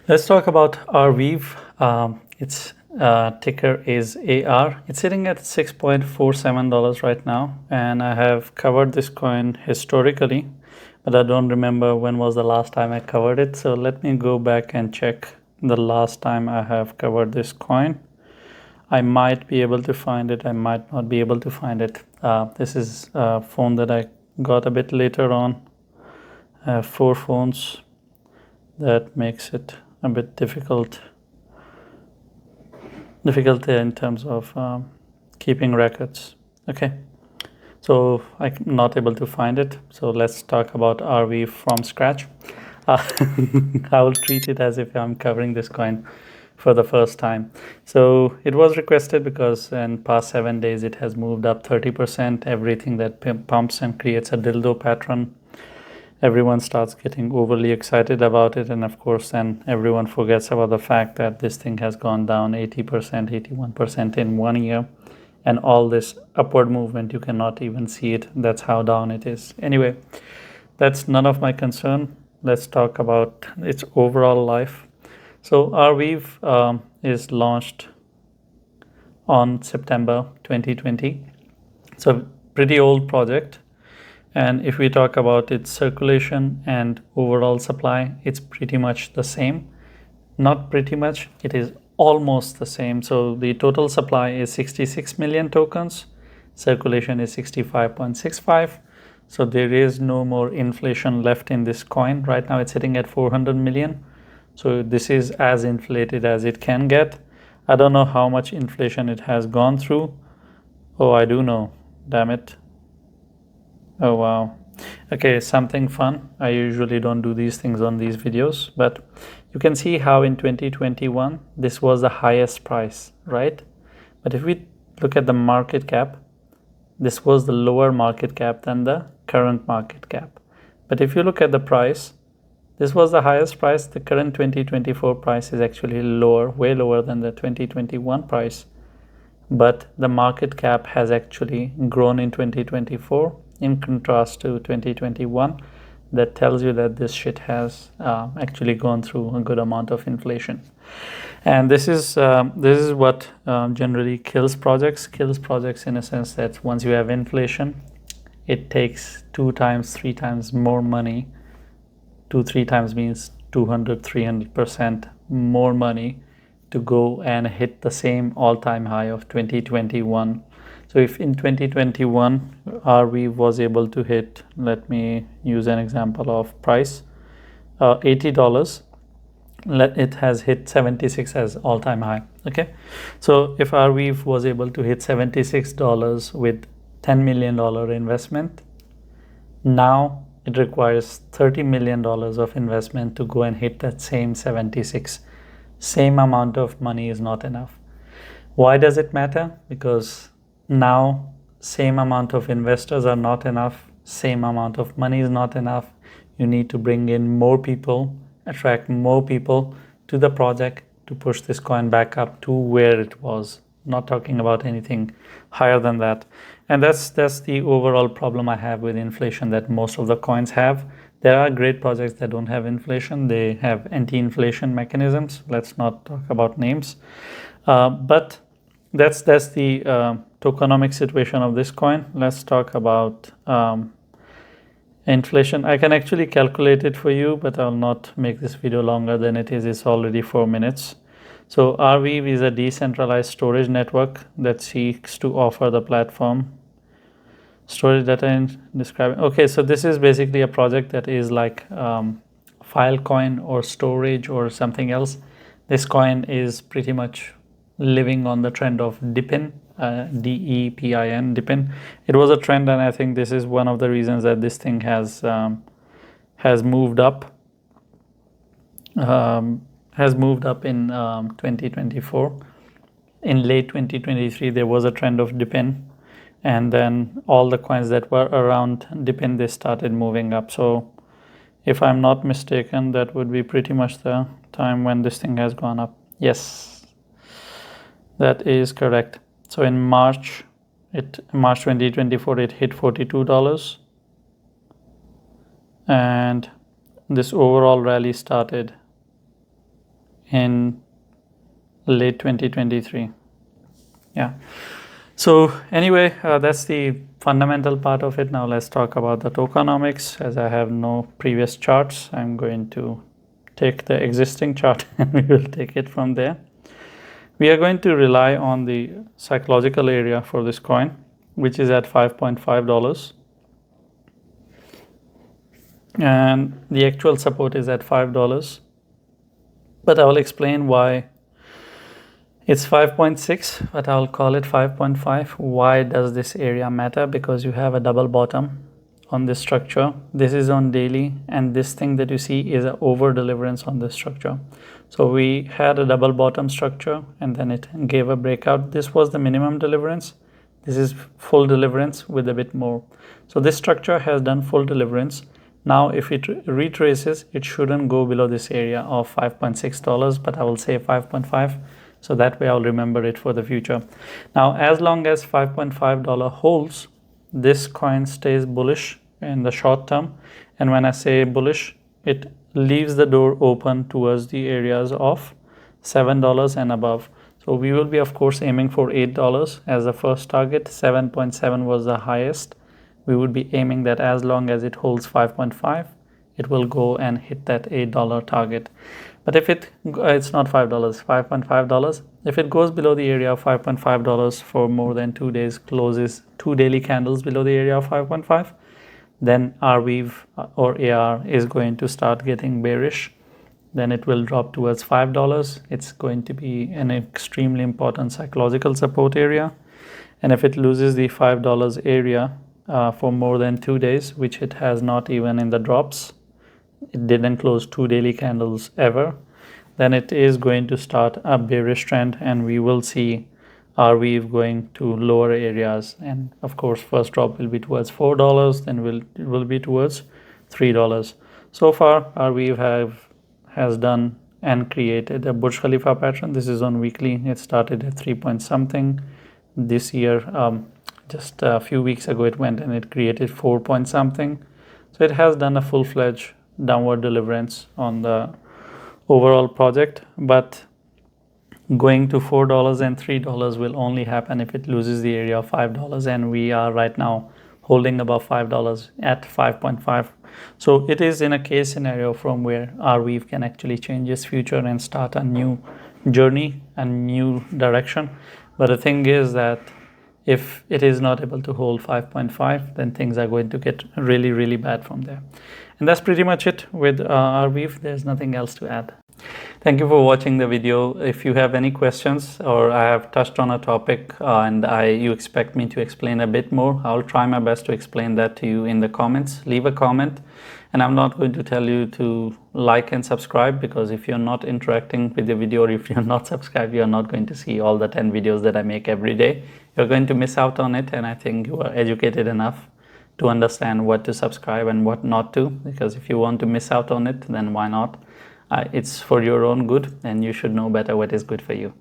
Let's talk about Arweave. Its ticker is AR. It's sitting at $6.47 right now, and I have covered this coin historically, but I don't remember when was the last time I covered it. So let me go back and check the last time I have covered this coin. I might be able to find it. I might not be able to find it. This is a phone that I got a bit later on. I have 4 phones. That makes it a bit difficult in terms of keeping records. Okay, so I'm not able to find it. So let's talk about Arweave from scratch. I will treat it as if I'm covering this coin for the first time. So it was requested because in past 7 days it has moved up 30%. Everything that pumps and creates a dildo pattern, everyone starts getting overly excited about it, and of course then everyone forgets about the fact that this thing has gone down 80%, 81% in 1 year, and all this upward movement, you cannot even see it. That's how down it is. Anyway, that's none of my concern. Let's talk about its overall life. So Arweave is launched on September 2020. It's a pretty old project. And if we talk about its circulation and overall supply, it's pretty much the same. Not pretty much, it is almost the same. So the total supply is 66 million tokens. Circulation is 65.65. So there is no more inflation left in this coin. Right now it's sitting at 400 million. So this is as inflated as it can get. I don't know how much inflation it has gone through. Oh, I do know. Damn it. Oh, wow. Okay, something fun. I usually don't do these things on these videos, but you can see how in 2021, this was the highest price, right? But if we look at the market cap, this was the lower market cap than the current market cap. But if you look at the price, this was the highest price. The current 2024 price is actually lower, way lower than the 2021 price. But the market cap has actually grown in 2024 in contrast to 2021. That tells you that this shit has actually gone through a good amount of inflation. And this is what generally kills projects in a sense that once you have inflation, it takes 2 times, 3 times more money. 2-3 times means 200-300% more money to go and hit the same all-time high of 2021. So if in 2021 Arweave was able to hit, let me use an example of price, $80, it has hit 76 as all-time high. Okay, so if Arweave was able to hit $76 with $10 million investment, now it requires $30 million of investment to go and hit that same 76. Same amount of money is not enough. Why does it matter? Because now same amount of investors are not enough, same amount of money is not enough. You need to bring in more people, attract more people to the project to push this coin back up to where it was. Not talking about anything higher than that. And that's the overall problem I have with inflation that most of the coins have. There are great projects that don't have inflation. They have anti-inflation mechanisms. Let's not talk about names. But that's the tokenomics situation of this coin. Let's talk about inflation. I can actually calculate it for you, but I'll not make this video longer than it is. It's already 4 minutes. So Arweave is a decentralized storage network that seeks to offer the platform storage data in describing. Okay, so this is basically a project that is like Filecoin or storage or something else. This coin is pretty much living on the trend of DePIN, DEPIN, DePIN. It was a trend, and I think this is one of the reasons that this thing has moved up. Has moved up in 2024. In late 2023, there was a trend of DePIN, and then all the coins that were around DePIN, they started moving up. So if I'm not mistaken, that would be pretty much the time when this thing has gone up. Yes, that is correct. So in March 2024, it hit $42, and this overall rally started in late 2023. Yeah. So anyway, that's the fundamental part of it. Now let's talk about the tokenomics. As I have no previous charts, I'm going to take the existing chart and we will take it from there. We are going to rely on the psychological area for this coin, which is at $5.5. And the actual support is at $5. But I will explain why it's 5.6, but I'll call it 5.5. Why does this area matter? Because you have a double bottom on this structure. This is on daily, and this thing that you see is an over deliverance on this structure. So we had a double bottom structure and then it gave a breakout. This was the minimum deliverance. This is full deliverance with a bit more. So this structure has done full deliverance. Now if it retraces, it shouldn't go below this area of $5.6, but I will say 5.5. So that way I'll remember it for the future. Now, as long as $5.5 holds, this coin stays bullish in the short term. And when I say bullish, it leaves the door open towards the areas of $7 and above. So we will be, of course, aiming for $8 as the first target. 7.7 was the highest. We would be aiming that as long as it holds 5.5, it will go and hit that $8 target. But if it's not $5, $5.5. If it goes below the area of $5.5 for more than 2 days, closes 2 daily candles below the area of 5.5, then Arweave or AR is going to start getting bearish. Then it will drop towards $5. It's going to be an extremely important psychological support area. And if it loses the $5 area for more than 2 days, which it has not even in the drops, it didn't close 2 daily candles ever, then it is going to start a bearish trend and we will see Arweave going to lower areas. And of course, first drop will be towards $4, then it will be towards $3. So far, Arweave has done and created a Burj Khalifa pattern. This is on weekly. It started at 3 point something. This year, just a few weeks ago, it went and it created 4 point something. So it has done a full-fledged downward deliverance on the overall project, but going to $4 and $3 will only happen if it loses the area of $5, and we are right now holding above $5 at 5.5. So it is in a case scenario from where Arweave can actually change its future and start a new journey, a new direction. But the thing is that if it is not able to hold 5.5, then things are going to get really, really bad from there. And that's pretty much it with Arweave. There's nothing else to add. Thank you for watching the video. If you have any questions or I have touched on a topic and you expect me to explain a bit more, I'll try my best to explain that to you in the comments. Leave a comment, and I'm not going to tell you to like and subscribe, because if you're not interacting with the video or if you're not subscribed, you're not going to see all the 10 videos that I make every day. You're going to miss out on it, and I think you are educated enough to understand what to subscribe and what not to, because if you want to miss out on it, then why not? It's for your own good, and you should know better what is good for you.